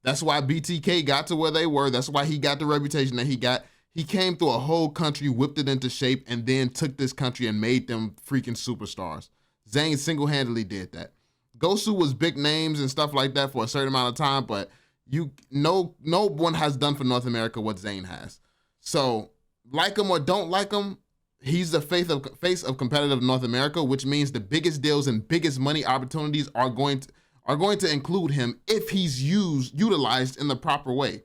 That's why BTK got to where they were. That's why he got the reputation that he got. He came through a whole country, whipped it into shape, and then took this country and made them freaking superstars. Zayn single-handedly did that. Gosu was big names and stuff like that for a certain amount of time, but no one has done for North America what Zayn has. So, like him or don't like him, he's the face of competitive North America, which means the biggest deals and biggest money opportunities are going to include him if he's utilized in the proper way.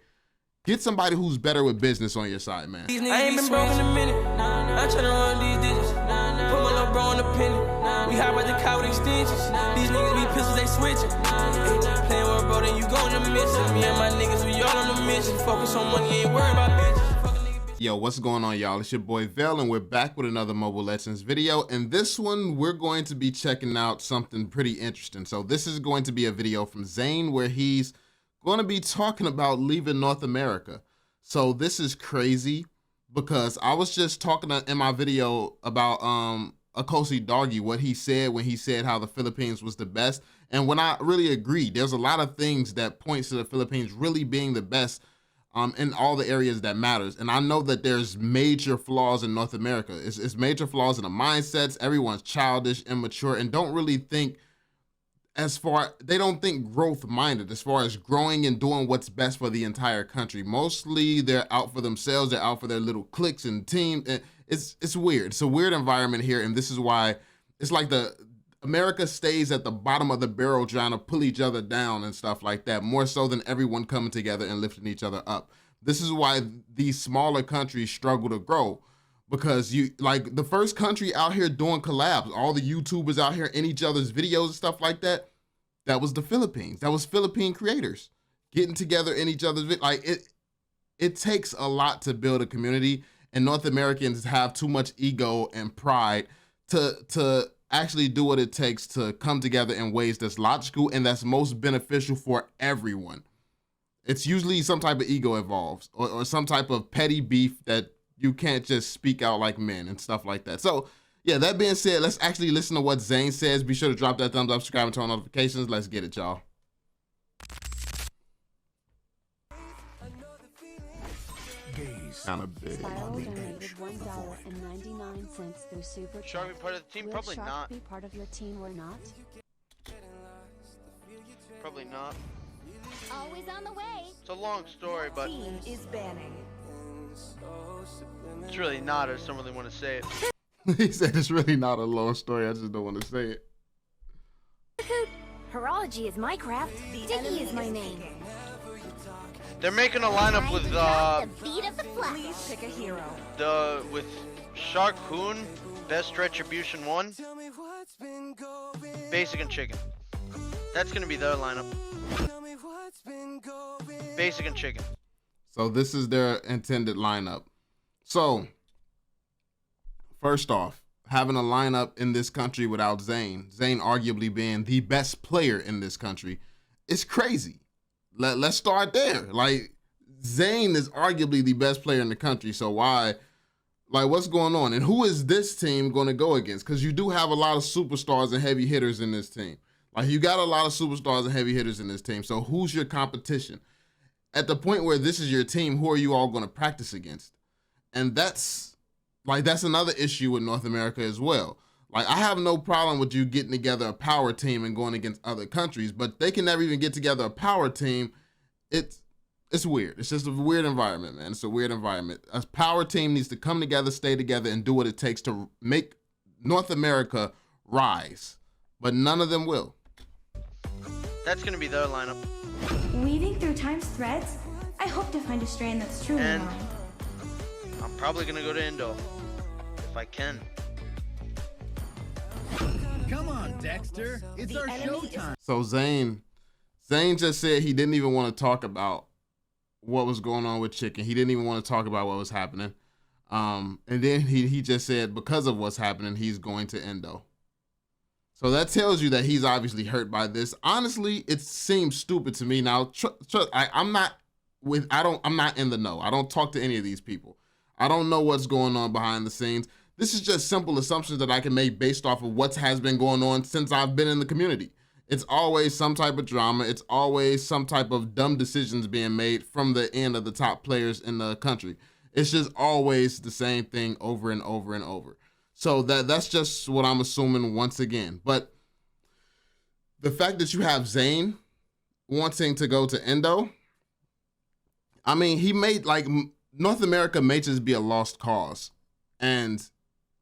Get somebody who's better with business on your side, man. I ain't been broke in a minute. I'm trying to run these digits. Put my little bro on the penny. We hide by the car with extensions. These niggas be pistols, they switching. Playing with a bro, then you go on the mission. Me and my niggas, we all on the mission. Focus on money, ain't worried about bitches. Yo, what's going on, y'all? It's your boy VeLL, and we're back with another Mobile Legends video. And this one, we're going to be checking out something pretty interesting. So this is going to be a video from Zayn where he's going to be talking about leaving North America. So this is crazy because I was just talking in my video about Akosi Doggy, what he said when he said how the Philippines was the best. And when I really agree, there's a lot of things that points to the Philippines really being the best in all the areas that matters. And I know that there's major flaws in North America. It's major flaws in the mindsets. Everyone's childish, immature, and don't really think they don't think growth minded as far as growing and doing what's best for the entire country. Mostly they're out for themselves. They're out for their little cliques and team. It's weird. It's a weird environment here. And this is why it's like America stays at the bottom of the barrel trying to pull each other down and stuff like that, more so than everyone coming together and lifting each other up. This is why these smaller countries struggle to grow, because like the first country out here doing collabs, all the YouTubers out here in each other's videos and stuff like that, that was the Philippines. That was Philippine creators getting together in each other's like it takes a lot to build a community, and North Americans have too much ego and pride to actually do what it takes to come together in ways that's logical and that's most beneficial for everyone. It's usually some type of ego involved or some type of petty beef that you can't just speak out like men and stuff like that. So yeah, that being said, let's actually listen to what Zayn says. Be sure to drop that thumbs up, subscribe, and turn on notifications. Let's get it, y'all. Kind of big. Donated $1.99 through Super Shark be part of the team? Will Probably Shark not. be part of your team or not? Probably not. Always on the way. It's a long story, but Team is banning. it's really not. I just don't really want to say it. He said it's really not a long story. I just don't want to say it. Horology is my craft. Dicky is my name. They're making a lineup with The beat of the flag. Please pick a hero. with Shark, Hoon, Best Retribution 1, Basic and Chicken. That's gonna be their lineup. Basic and Chicken. So this is their intended lineup. So first off, having a lineup in this country without Zayn arguably being the best player in this country, is crazy. Let's start there. Like, Zayn is arguably the best player in the country, so why, like, what's going on? And who is this team going to go against? Because you do have a lot of superstars and heavy hitters in this team. Like, you got a lot of superstars and heavy hitters in this team, so who's your competition? At the point where this is your team, who are you all going to practice against? And that's another issue with North America as well. Like, I have no problem with you getting together a power team and going against other countries, but they can never even get together a power team. It's weird. It's just a weird environment, man. It's a weird environment. A power team needs to come together, stay together, and do what it takes to make North America rise. But none of them will. That's gonna be their lineup. Weaving through time's threads, I hope to find a strand that's truly And mine. I'm probably gonna go to Indo if I can. Come on, Dexter. It's our showtime. So Zayn just said he didn't even want to talk about what was going on with Chicken. He didn't even want to talk about what was happening. And then he just said because of what's happening, he's going to Indo. So that tells you that he's obviously hurt by this. Honestly, it seems stupid to me. Now, I'm not in the know. I don't talk to any of these people. I don't know what's going on behind the scenes. This is just simple assumptions that I can make based off of what has been going on since I've been in the community. It's always some type of drama. It's always some type of dumb decisions being made from the end of the top players in the country. It's just always the same thing over and over and over. So that's just what I'm assuming once again. But the fact that you have Zayn wanting to go to Indo, I mean, he made, like, North America may just be a lost cause. And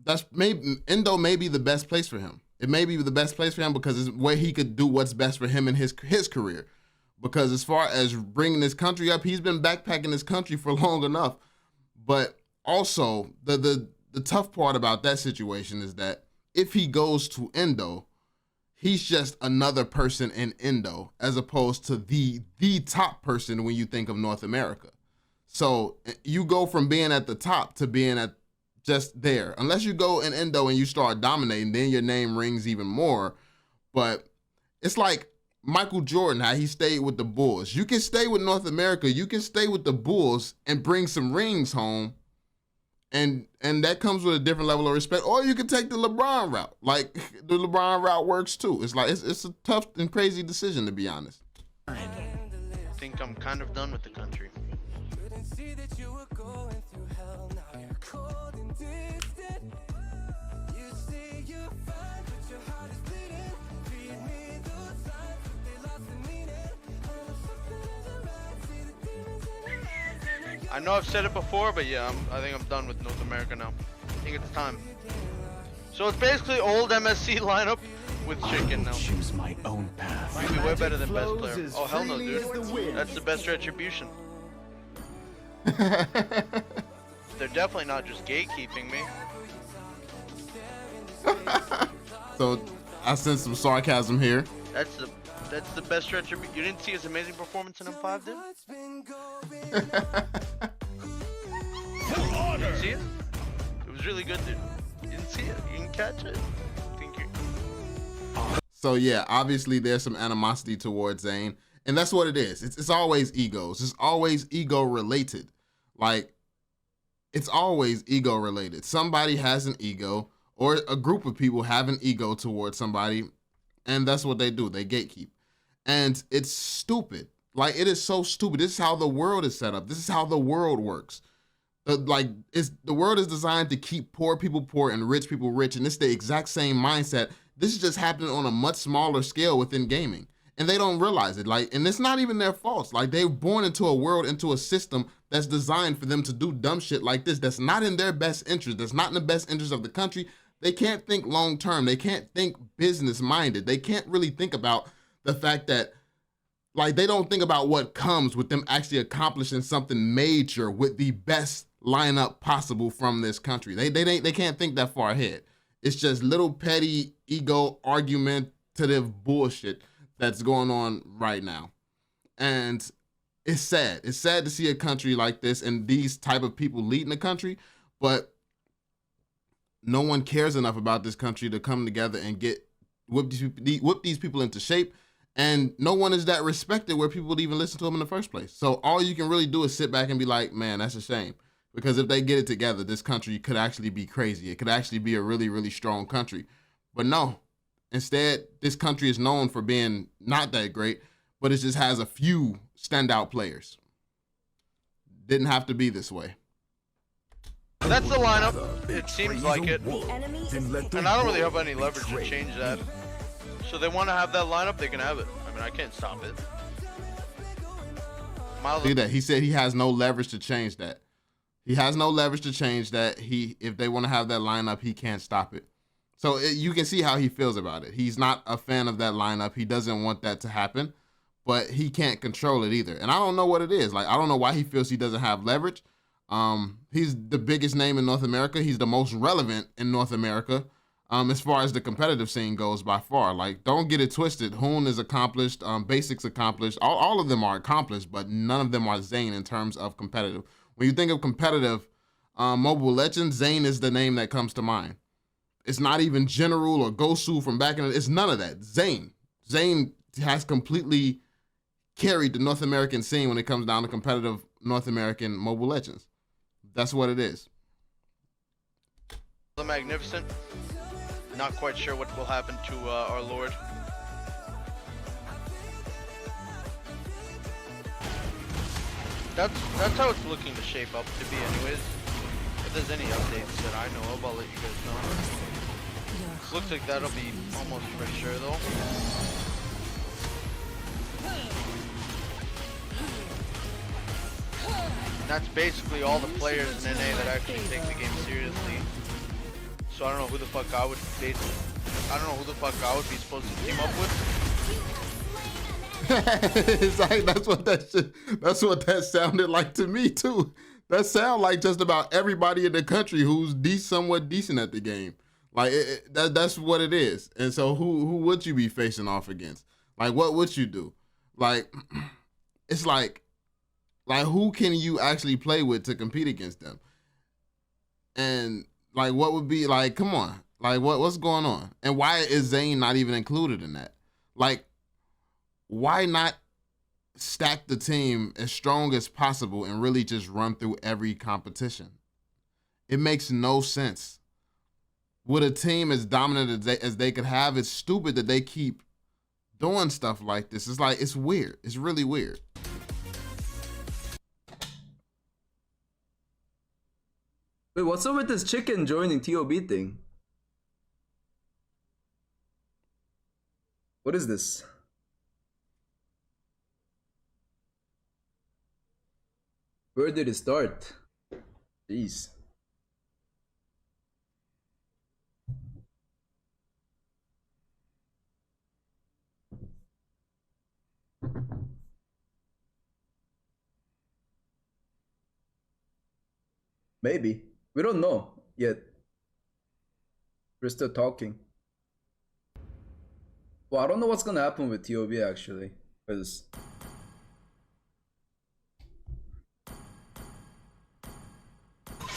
that's maybe, Indo may be the best place for him. It may be the best place for him because it's where he could do what's best for him in his career. Because as far as bringing this country up, he's been backpacking this country for long enough. But also, the tough part about that situation is that if he goes to Indo, he's just another person in Indo, as opposed to the top person when you think of North America. So you go from being at the top to being at just there. Unless you go in Indo and you start dominating, then your name rings even more. But it's like Michael Jordan, how he stayed with the Bulls. You can stay with North America, you can stay with the Bulls and bring some rings home. And that comes with a different level of respect. Or you can take the LeBron route. Like, the LeBron route works too. It's like, it's a tough and crazy decision, to be honest. I think I'm kind of done with the country. I know I've said it before, but yeah, I think I'm done with North America now. I think it's time. So it's basically old MSC lineup with chicken now. Choose my own path. Might be way better than best player. Oh hell no, dude. That's the best retribution. They're definitely not just gatekeeping me. So I sense some sarcasm here. That's the best retribution. You didn't see his amazing performance in M5, dude? You didn't see it? It was really good, dude. You didn't see it? You didn't catch it? Thank you. So yeah, obviously there's some animosity towards Zayn, and that's what it is. It's always egos. It's always ego related. Like, it's always ego related. Somebody has an ego, or a group of people have an ego towards somebody, and that's what they do. They gatekeep. And it's stupid. Like, it is so stupid. This is how the world is set up. This is how the world works. The world is designed to keep poor people poor and rich people rich, and it's the exact same mindset. This is just happening on a much smaller scale within gaming, and they don't realize it. Like, and it's not even their fault. Like, they're born into a world, into a system that's designed for them to do dumb shit like this. That's not in their best interest. That's not in the best interest of the country. They can't think long term. They can't think business minded. They can't really think about the fact that, like, they don't think about what comes with them actually accomplishing something major with the best lineup possible from this country. They can't think that far ahead. It's just little petty ego argumentative bullshit that's going on right now. And it's sad. It's sad to see a country like this and these type of people leading the country, but no one cares enough about this country to come together and whip these people into shape. And no one is that respected where people would even listen to them in the first place. So all you can really do is sit back and be like, man, that's a shame. Because if they get it together, this country could actually be crazy. It could actually be a really, really strong country. But no, instead, this country is known for being not that great, but it just has a few standout players. Didn't have to be this way. That's the lineup. It seems like it. And I don't really have any leverage to change that. So they want to have that lineup, they can have it. I mean, I can't stop it. See that? He said he has no leverage to change that. He has no leverage to change that. If they want to have that lineup, he can't stop it. So you can see how he feels about it. He's not a fan of that lineup. He doesn't want that to happen, but he can't control it either. And I don't know what it is. Like, I don't know why he feels he doesn't have leverage. He's the biggest name in North America. He's the most relevant in North America. As far as the competitive scene goes, by far. Like, don't get it twisted. Hoon is accomplished. Basics accomplished. All of them are accomplished, but none of them are Zayn in terms of competitive. When you think of competitive Mobile Legends, Zayn is the name that comes to mind. It's not even General or Gosu from back in the... It's none of that. Zayn. Zayn has completely carried the North American scene when it comes down to competitive North American Mobile Legends. That's what it is. The Magnificent. Not quite sure what will happen to our Lord. That's how it's looking to shape up to be anyways. If there's any updates that I know of, I'll let you guys know. Looks like that'll be almost for sure though. That's basically all the players in NA that actually take the game seriously. So I don't know who the fuck I would be supposed to team up with. It's like that's what that sounded like to me too. That sound like just about everybody in the country who's somewhat decent at the game. Like that's what it is. And so who would you be facing off against? Like what would you do? Like it's like who can you actually play with to compete against them? And like what would be like, come on. Like what's going on? And why is Zane not even included in that? Like why not stack the team as strong as possible and really just run through every competition? It makes no sense. With a team as dominant as they could have, it's stupid that they keep doing stuff like this. It's like, it's weird. It's really weird. Wait, what's up with this chicken joining TOB thing? What is this? Where did it start? Jeez. Maybe. We don't know yet. We're still talking. Well, I don't know what's gonna happen with TOB actually, because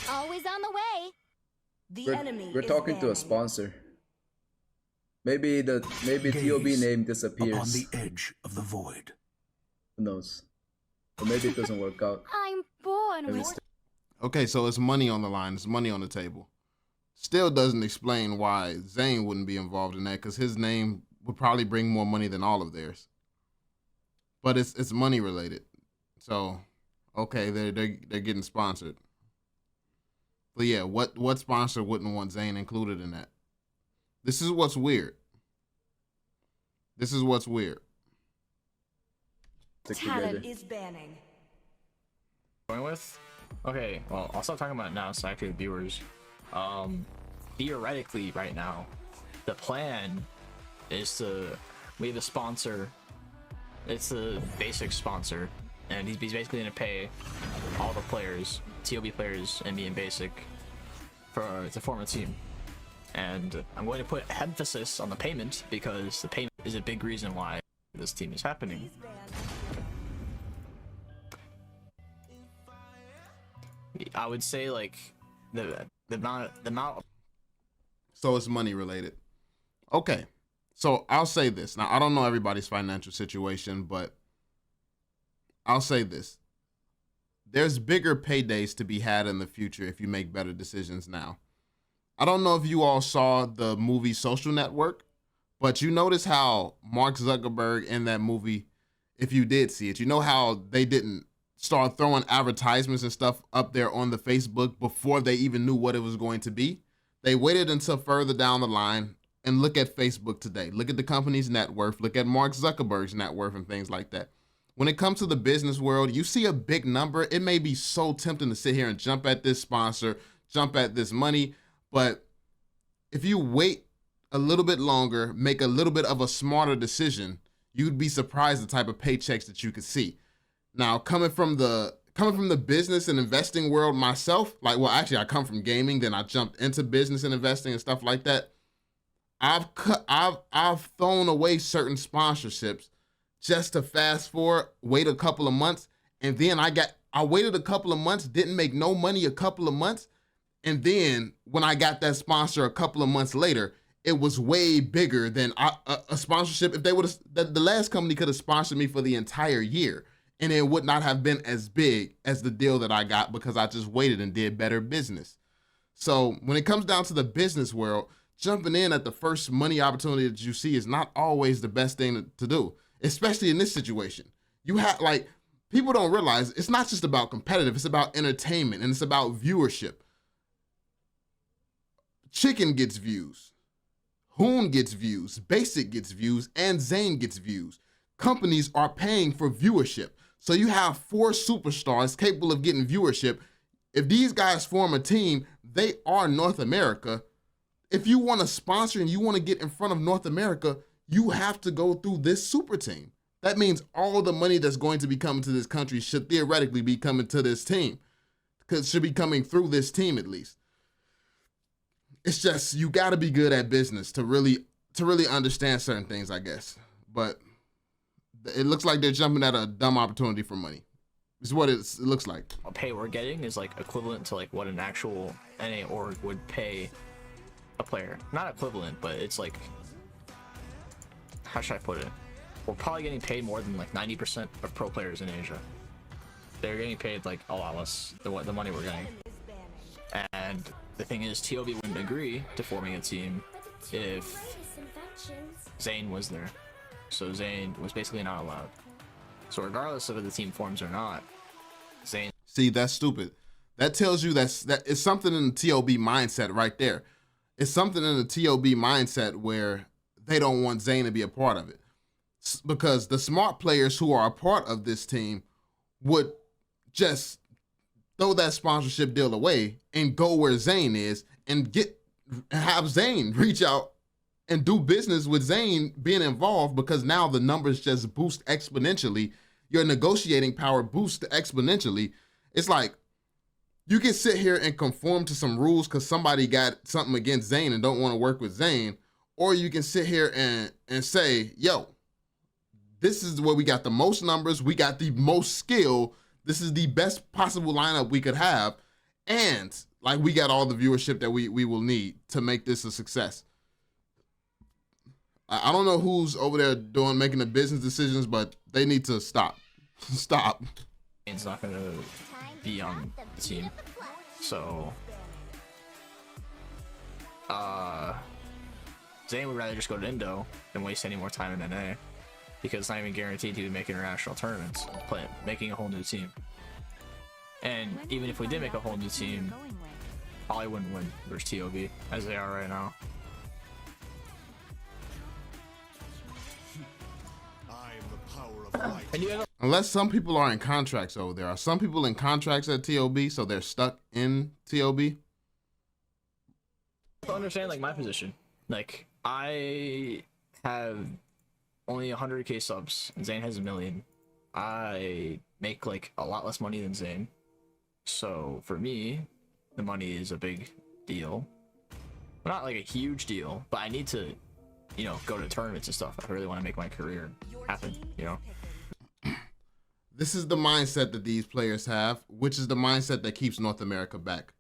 Always on the way. we're talking to a sponsor. Maybe TOB name disappears. On the edge of the void. Who knows? Or maybe it doesn't work out. I'm born with. Okay, so it's money on the line. It's money on the table. Still doesn't explain why Zane wouldn't be involved in that, because his name would probably bring more money than all of theirs. But it's money related. So, okay, they're getting sponsored. But yeah, what sponsor wouldn't want Zane included in that? This is what's weird. This is what's weird. Talent is banning. Going with? Okay, well, I'll stop talking about it now so I can viewers. Theoretically, right now, the plan is we have a sponsor. It's a basic sponsor, and he's basically going to pay all the players, TOB players, and me in basic to form a team. And I'm going to put emphasis on the payment because the payment is a big reason why this team is happening. I would say like the amount. So it's money related. Okay, so I'll say this. Now I don't know everybody's financial situation, but I'll say this: there's bigger paydays to be had in the future if you make better decisions now. I don't know if you all saw the movie Social Network, but you notice how Mark Zuckerberg in that movie, if you did see it, you know how they didn't start throwing advertisements and stuff up there on the Facebook before they even knew what it was going to be. They waited until further down the line. And look at Facebook today. Look at the company's net worth. Look at Mark Zuckerberg's net worth and things like that. When it comes to the business world, you see a big number. It may be so tempting to sit here and jump at this sponsor, jump at this money. But if you wait a little bit longer, make a little bit of a smarter decision, you'd be surprised the type of paychecks that you could see. Now, coming from the business and investing world myself, like, well, actually I come from gaming, then I jumped into business and investing and stuff like that. I've thrown away certain sponsorships just to fast forward, wait a couple of months, and then I waited a couple of months, didn't make no money a couple of months, and then when I got that sponsor a couple of months later, it was way bigger than a sponsorship. If they would have, the last company could have sponsored me for the entire year, and it would not have been as big as the deal that I got because I just waited and did better business. So when it comes down to the business world, jumping in at the first money opportunity that you see is not always the best thing to do, especially in this situation. You have, like, people don't realize it's not just about competitive, it's about entertainment and it's about viewership. Chicken gets views, Hoon gets views, Basic gets views, and Zane gets views. Companies are paying for viewership. So you have 4 superstars capable of getting viewership. If these guys form a team, they are North America. If you want to sponsor and you want to get in front of North America, you have to go through this super team. That means all the money that's going to be coming to this country should theoretically be coming to this team, because it should be coming through this team at least. It's just, you got to be good at business to really understand certain things, I guess. But it looks like they're jumping at a dumb opportunity for money. It's what it looks like. The pay we're getting is like equivalent to like what an actual NA org would pay a player. Not equivalent, but it's like, how should I put it? We're probably getting paid more than like 90% of pro players in Asia. They're getting paid like a lot less than what the money we're getting. And the thing is, TOB wouldn't agree to forming a team if Zane was there. So Zane was basically not allowed. So regardless of if the team forms or not, Zane... See, that's stupid. That tells you that it's something in the TOB mindset right there. It's something in the TOB mindset where they don't want Zane to be a part of it. Because the smart players who are a part of this team would just throw that sponsorship deal away and go where Zane is and have Zane reach out and do business with Zane being involved, because now the numbers just boost exponentially. Your negotiating power boosts exponentially. It's like you can sit here and conform to some rules because somebody got something against Zane and don't want to work with Zane, or you can sit here and say, yo, this is where we got the most numbers, we got the most skill, this is the best possible lineup we could have, and like we got all the viewership that we will need to make this a success. I don't know who's over there making the business decisions, but they need to stop. Stop. Zane's not going to be on the team. So, Zane would rather just go to Indo than waste any more time in NA, because it's not even guaranteed he would make international tournaments, making a whole new team. And even if we did make a whole new team, probably wouldn't win versus TOB as they are right now. Unless some people are in contracts over there. Are some people in contracts at TOB, so they're stuck in TOB? To understand like my position, like I have only 100k subs and Zane has 1 million. I make like a lot less money than Zane, so for me the money is a big deal. Not like a huge deal, but I need to, you know, go to tournaments and stuff. I really want to make my career happen, you know. This is the mindset that these players have, which is the mindset that keeps North America back.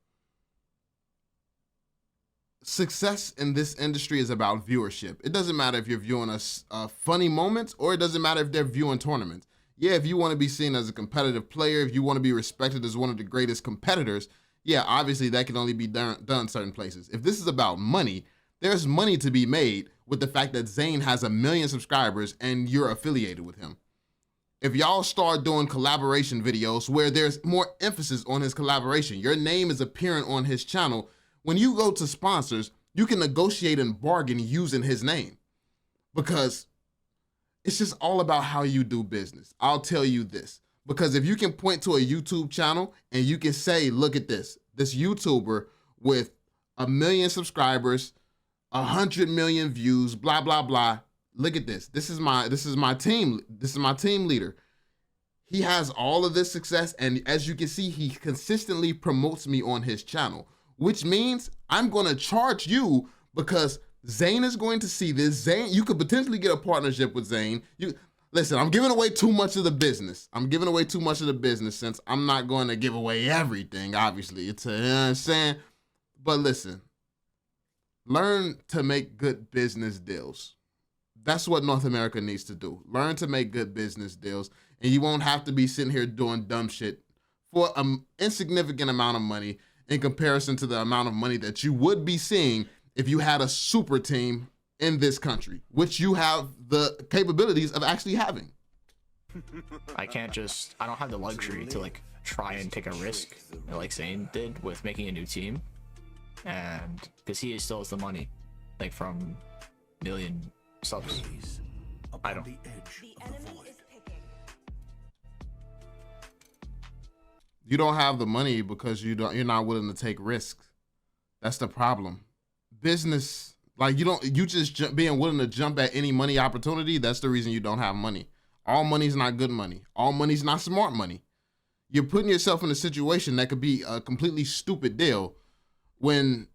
Success in this industry is about viewership. It doesn't matter if you're viewing funny moments, or it doesn't matter if they're viewing tournaments. Yeah, if you want to be seen as a competitive player, if you want to be respected as one of the greatest competitors, yeah, obviously that can only be done certain places. If this is about money, there's money to be made with the fact that Zane has 1 million subscribers and you're affiliated with him. If y'all start doing collaboration videos where there's more emphasis on his collaboration, your name is appearing on his channel, when you go to sponsors, you can negotiate and bargain using his name, because it's just all about how you do business. I'll tell you this, because if you can point to a YouTube channel and you can say, look at this YouTuber with 1 million subscribers, 100 million views, blah, blah, blah. Look at this. This is my team. This is my team leader. He has all of this success, and as you can see, he consistently promotes me on his channel, which means I'm going to charge you, because Zane is going to see this. Zane, you could potentially get a partnership with Zane. Listen, I'm giving away too much of the business. I'm giving away too much of the business, since I'm not going to give away everything, obviously. You know what I'm saying? But listen, learn to make good business deals. That's what North America needs to do. Learn to make good business deals, and you won't have to be sitting here doing dumb shit for an insignificant amount of money in comparison to the amount of money that you would be seeing if you had a super team in this country, which you have the capabilities of actually having. I don't have the luxury to like try and take a risk like Zane did with making a new team, and because he still has the money like from million subs. I don't. You don't have the money because you're not willing to take risks. That's the problem. Business, like you just being willing to jump at any money opportunity. That's the reason you don't have money. All money's not good money. All money's not smart money. You're putting yourself in a situation that could be a completely stupid deal when,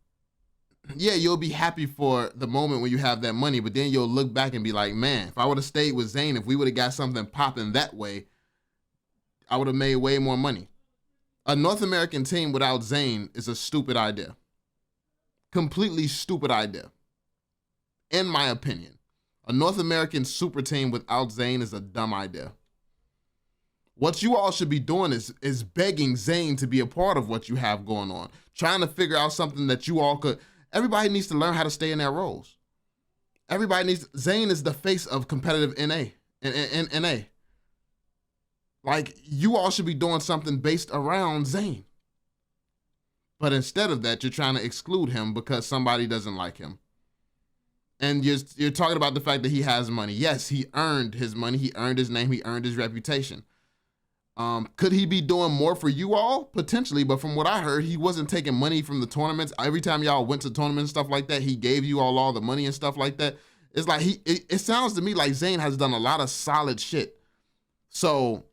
yeah, you'll be happy for the moment when you have that money, but then you'll look back and be like, man, if I would have stayed with Zane, if we would have got something popping that way, I would have made way more money. A North American team without Zane is a stupid idea. Completely stupid idea. In my opinion. A North American super team without Zane is a dumb idea. What you all should be doing is begging Zane to be a part of what you have going on. Trying to figure out something that you all could. Everybody needs to learn how to stay in their roles. Zane is the face of competitive NA. NA. Like, you all should be doing something based around Zane. But instead of that, you're trying to exclude him because somebody doesn't like him. And you're talking about the fact that he has money. Yes, he earned his money. He earned his name. He earned his reputation. Could he be doing more for you all? Potentially, but from what I heard, he wasn't taking money from the tournaments. Every time y'all went to tournaments and stuff like that, he gave you all the money and stuff like that. It's like it sounds to me like Zane has done a lot of solid shit. So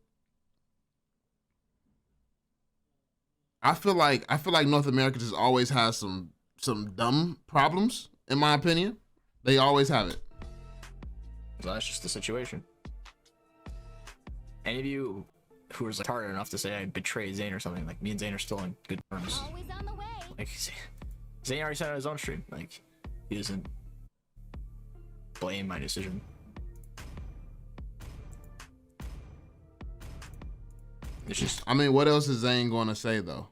I feel like North America just always has some dumb problems, in my opinion. They always have it. So that's just the situation. Any of you who was like retarded enough to say I betrayed Zane or something, like me and Zane are still on good terms. Always on the way. Like Zane already said on his own stream, like he doesn't blame my decision. It's just, I mean, what else is Zane going to say though?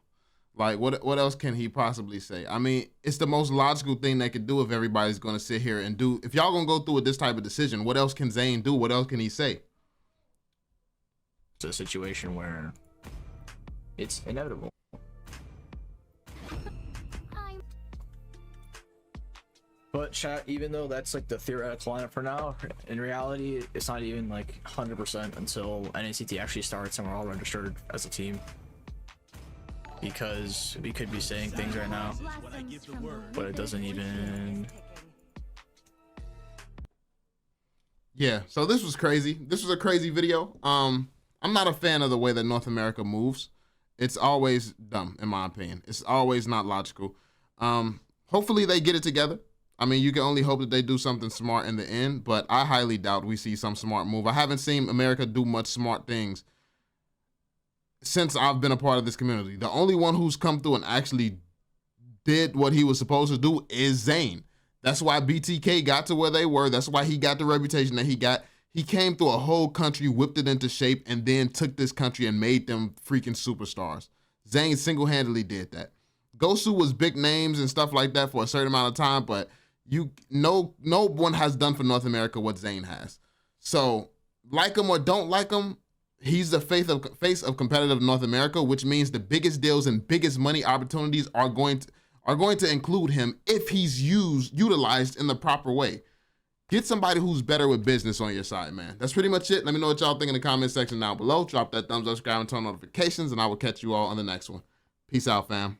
Like, what else can he possibly say? I mean, it's the most logical thing they could do if everybody's going to sit here and do. If y'all going to go through with this type of decision, what else can Zane do? What else can he say? It's a situation where it's inevitable. But chat, even though that's like the theoretical lineup for now, in reality, it's not even like 100% until NACT actually starts and we're all registered as a team. Because we could be saying things right now, but it doesn't even. Yeah, so this was crazy. This was a crazy video. I'm not a fan of the way that North America moves. It's always dumb, in my opinion. It's always not logical. Hopefully they get it together. I mean, you can only hope that they do something smart in the end, but I highly doubt we see some smart move. I haven't seen America do much smart things since I've been a part of this community. The only one who's come through and actually did what he was supposed to do is Zane. That's why BTK got to where they were. That's why he got the reputation that he got. He came through a whole country, whipped it into shape, and then took this country and made them freaking superstars. Zane single-handedly did that. Gosu was big names and stuff like that for a certain amount of time, but no one has done for North America what Zane has. So, like him or don't like him, he's the face of competitive North America, which means the biggest deals and biggest money opportunities are going to include him if he's utilized in the proper way. Get somebody who's better with business on your side, man. That's pretty much it. Let me know what y'all think in the comment section down below. Drop that thumbs up, subscribe, and turn on notifications, and I will catch you all on the next one. Peace out, fam.